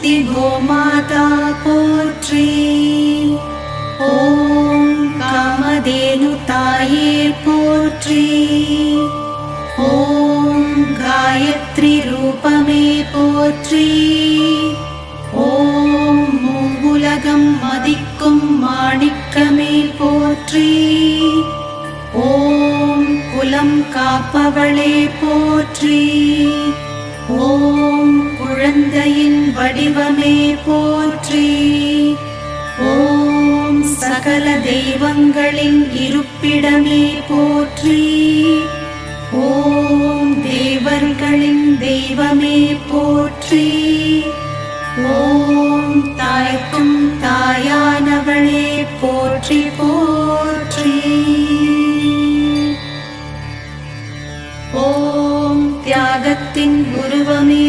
சக்தி கோமாதா போற்றி. ஓம் காமதேனு தாயே போற்றி. ஓம் காயத்ரி ரூபமே போற்றி. ஓம் மூவுலகம் மதிக்கும் மாணிக்கமே போற்றி. ஓம் குலம் காப்பவளே போற்றி. ஓம் குழந்தையின் வடிவமே போற்றி. ஓம் சகல தெய்வங்களின் இருப்பிடமே போற்றி. ஓம் தேவர்களின் தெய்வமே போற்றி. ஓம் தாய்க்கும் தாயானவளே போற்றி போற்றி. ஓம் தியாகத்தின் உருவமே